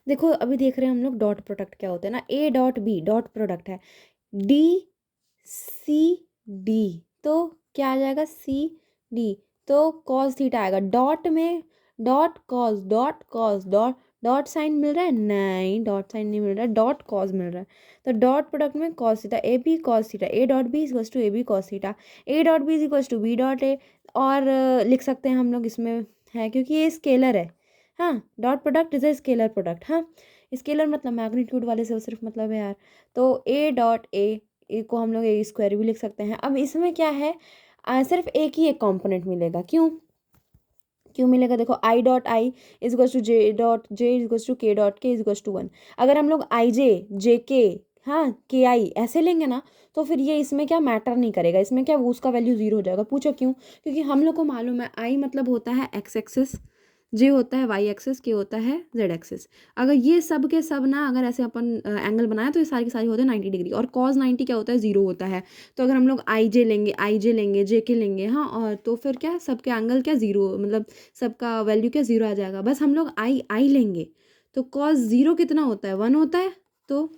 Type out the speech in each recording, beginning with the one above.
देखो अभी देख रहे हैं हम लोग डॉट प्रोडक्ट क्या होता है ना, a dot b dot product है, डी सी डी, तो क्या आ जाएगा सी डी, तो कॉस थीटा आएगा। डॉट में dot cos dot dot sine मिल रहा है, नहीं डॉट साइन नहीं मिल रहा है, डॉट कॉस मिल रहा है। तो डॉट प्रोडक्ट में cos theta, A B cos theta, A dot B equals to A B cos theta, A dot B equals to B dot A. और लिख सकते हैं हम लोग इसमें, है क्योंकि ये स्केलर है। हाँ, dot product is a scalar product. हाँ, स्केलर मतलब मैग्नीट्यूड वाले से सिर्फ मतलब है यार। तो ए डॉट ए को हम लोग ए स्क्वायर भी लिख सकते हैं। अब इसमें क्या है, सिर्फ एक ही एक कंपोनेंट मिलेगा। क्यों क्यों मिलेगा, देखो I dot I is equals to J dot J is equals to K dot K is equals to 1। अगर हम लोग आई जे के, हाँ के आई ऐसे लेंगे ना, तो फिर ये इसमें क्या मैटर नहीं करेगा, इसमें क्या वो उसका वैल्यू जीरो हो जाएगा। पूछो क्यों, क्योंकि हम लोग को मालूम है आई मतलब होता है एक्स एक्सिस, जे होता है वाई एक्सिस, के होता है जेड एक्सिस। अगर ये सब के सब ना अगर ऐसे अपन एंगल बनाए तो ये सारी की सारी होते हैं 90 डिग्री, और कॉस 90 क्या होता है, जीरो होता है। तो अगर हम लोग आई जे लेंगे जे के लेंगे, हाँ, और तो फिर क्या सबके एंगल क्या जीरो, मतलब सबका वैल्यू क्या जीरो आ जाएगा। बस हम लोग आई लेंगे तो कॉस जीरो कितना होता है, 1 होता है। तो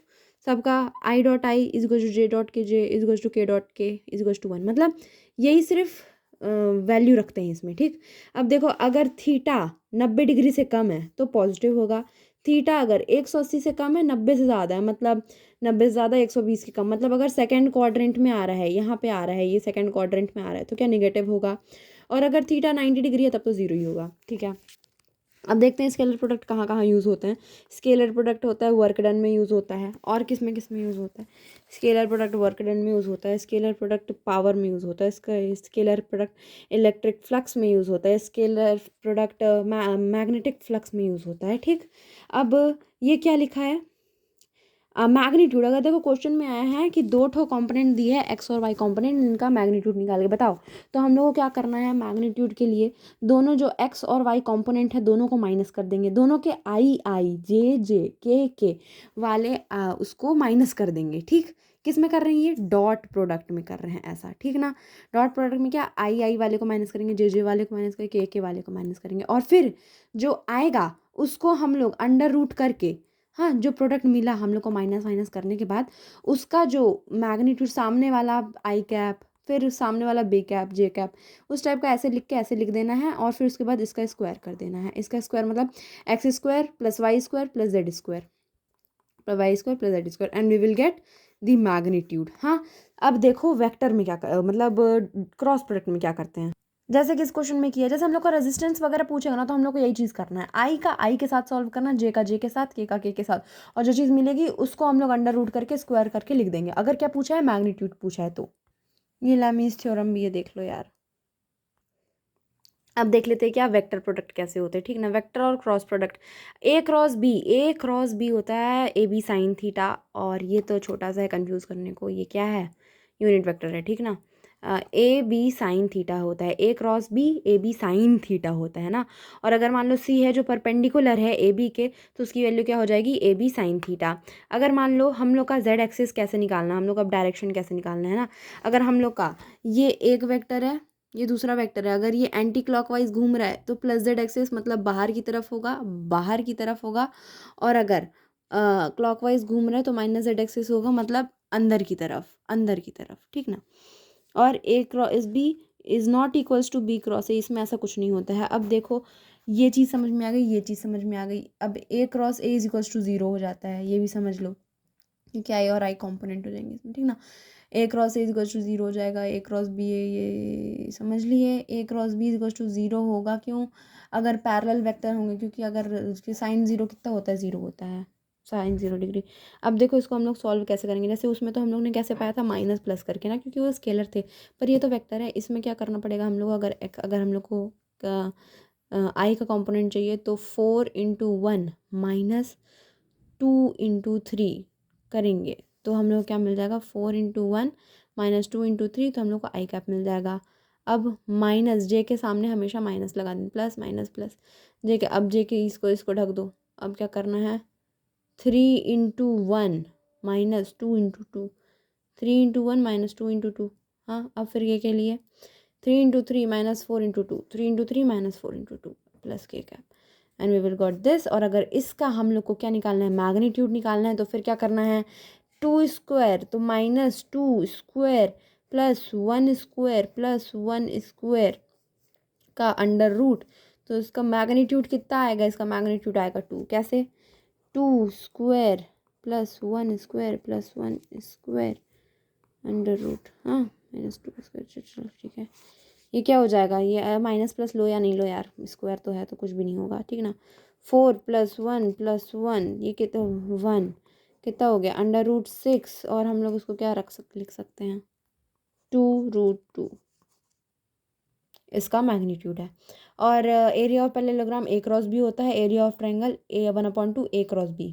सबका I dot I is equal to J dot K J is equal to K dot K is equal to 1, मतलब यही सिर्फ वैल्यू रखते हैं इसमें। ठीक, अब देखो अगर थीटा 90 डिग्री से कम है तो पॉजिटिव होगा, थीटा अगर 180 से कम है, 90 से ज़्यादा है, मतलब 90 से ज़्यादा 120 के कम, मतलब अगर सेकंड क्वाड्रेंट में आ रहा है, यहाँ पे आ रहा है, ये सेकंड क्वाड्रेंट में आ रहा है तो क्या निगेटिव होगा। और अगर थीटा 90 डिग्री है तब तो जीरो ही होगा। ठीक है, अब देखते हैं स्केलर प्रोडक्ट कहाँ कहाँ यूज़ होते हैं। स्केलर प्रोडक्ट होता है वर्क डन में यूज़ होता है, और किस में यूज़ होता है। स्केलर प्रोडक्ट वर्क डन में यूज़ होता है, स्केलर प्रोडक्ट पावर में यूज़ होता है, इसका स्केलर प्रोडक्ट इलेक्ट्रिक फ्लक्स में यूज़ होता है, स्केलर प्रोडक्ट मैग्नेटिक फ्लक्स में यूज़ होता है। ठीक, अब ये क्या लिखा है, मैग्नीट्यूड। अगर देखो क्वेश्चन में आया है कि दो ठो कंपोनेंट दिए है एक्स और वाई कंपोनेंट, इनका मैग्नीट्यूड निकाल के बताओ, तो हम लोग को क्या करना है, मैग्नीट्यूड के लिए दोनों जो एक्स और वाई कंपोनेंट है दोनों को माइनस कर देंगे, दोनों के आई जे के वाले उसको माइनस कर देंगे। ठीक, किस में कर रहे हैं, ये डॉट प्रोडक्ट में कर रहे हैं ऐसा। ठीक ना, डॉट प्रोडक्ट में क्या आई वाले को माइनस करेंगे, जे वाले को माइनस करेंगे, के वाले को माइनस करेंगे, और फिर जो आएगा उसको हम लोग अंडर रूट करके, हाँ, जो प्रोडक्ट मिला हम लोग को माइनस माइनस करने के बाद उसका जो मैग्नीट्यूड, सामने वाला आई कैप फिर सामने वाला बे कैप जे कैप, उस टाइप का ऐसे लिख के ऐसे लिख देना है, और फिर उसके बाद इसका स्क्वायर कर देना है। इसका स्क्वायर मतलब X square plus Y square plus Z square, Y square plus Z square, and we will get the magnitude. हाँ, अब देखो वेक्टर में क्या मतलब क्रॉस प्रोडक्ट में क्या करते हैं, जैसे कि इस क्वेश्चन में किया, जैसे हम लोग को रेजिस्टेंस वगैरह पूछेगा ना तो हम लोग को यही चीज़ करना है, आई का आई के साथ सॉल्व करना, जे का जे के साथ, के का के साथ, और जो चीज़ मिलेगी उसको हम लोग अंडर रूट करके स्क्वायर करके लिख देंगे, अगर क्या पूछा है मैग्नीट्यूड पूछा है तो। ये लैमीज थ्योरम भी ये देख लो यार। अब देख लेते हैं क्या वेक्टर प्रोडक्ट कैसे होते हैं। ठीक ना, वेक्टर और क्रॉस प्रोडक्ट, ए क्रॉस बी होता है ए बी साइन थीटा, और ये तो छोटा सा है कंफ्यूज करने को, ये क्या है, यूनिट वेक्टर है। ठीक ना, ए बी साइन थीटा होता है, a cross b a b sine theta होता है ना। और अगर मान लो सी है जो परपेंडिकुलर है ए बी के, तो उसकी वैल्यू क्या हो जाएगी, ए बी साइन थीटा। अगर मान लो हम लोग का जेड एक्सिस कैसे निकालना, हम लोग का डायरेक्शन कैसे निकालना है ना, अगर हम लोग का ये एक वेक्टर है, ये दूसरा वेक्टर है, अगर ये एंटी क्लॉकवाइज घूम रहा है तो प्लस जेड एक्सिस मतलब बाहर की तरफ होगा, बाहर की तरफ होगा, और अगर क्लॉकवाइज घूम रहा है तो माइनस जेड एक्सिस होगा, मतलब अंदर की तरफ, अंदर की तरफ। ठीक ना, और a cross b is not equals to b cross a, इसमें ऐसा कुछ नहीं होता है। अब देखो ये चीज़ समझ में आ गई, ये चीज़ समझ में आ गई। अब a cross a is equals to zero हो जाता है, ये भी समझ लो, क्योंकि आई और आई कॉम्पोनेंट हो जाएंगे इसमें। ठीक ना, a cross a equals to zero हो जाएगा, ए क्रॉस बी ये समझ लिए, a cross b equals to zero होगा। क्यों, अगर पैरेलल वेक्टर होंगे, क्योंकि अगर उसके साइन जीरो कितना होता है, जीरो होता है, साइन 0 डिग्री। अब देखो इसको हम लोग सॉल्व कैसे करेंगे, जैसे उसमें तो हम लोग ने कैसे पाया था माइनस प्लस करके ना, क्योंकि वो स्केलर थे, पर ये तो वेक्टर है, इसमें क्या करना पड़ेगा हम लोग, अगर हम लोग को आई का कंपोनेंट चाहिए तो 4 × 1 -2 × 3 करेंगे, तो हम लोग क्या मिल जाएगा, 4 × 1 -2 × 3, तो हम लोग को आई कैप मिल जाएगा। अब माइनस जे के सामने हमेशा माइनस लगा दें, प्लस माइनस प्लस, जे के, अब जे के इसको ढक दो। अब क्या करना है, 3 × 1 -2 × 2, 3 × 1 -2 × 2। हाँ, अब फिर ये के लिए 3 × 3 -4 × 2, 3 × 3 -4 × 2 plus K cap, and we will got this. और अगर इसका हम लोग को क्या निकालना है, मैग्नीट्यूड निकालना है, तो फिर क्या करना है, 2 स्क्वायर तो -2 स्क्वायर +1 स्क्वायर का अंडर रूट। तो इसका मैग्नीट्यूड कितना आएगा, इसका मैग्नीट्यूड आएगा 2। कैसे, 2 square +1 square +1 square under root, हाँ -2 स्क्वायर। चलो ठीक है, ये क्या हो जाएगा, ये माइनस प्लस लो या नहीं लो यार, स्क्वायर तो है तो कुछ भी नहीं होगा, ठीक है ना। 4 + 1 ये कितना, 1 कितना हो गया, √6। और हम लोग उसको क्या लिख सकते हैं, 2√2 इसका मैग्नीट्यूड है। और area of parallelogram A cross B होता है, area of triangle A1/2 A cross B।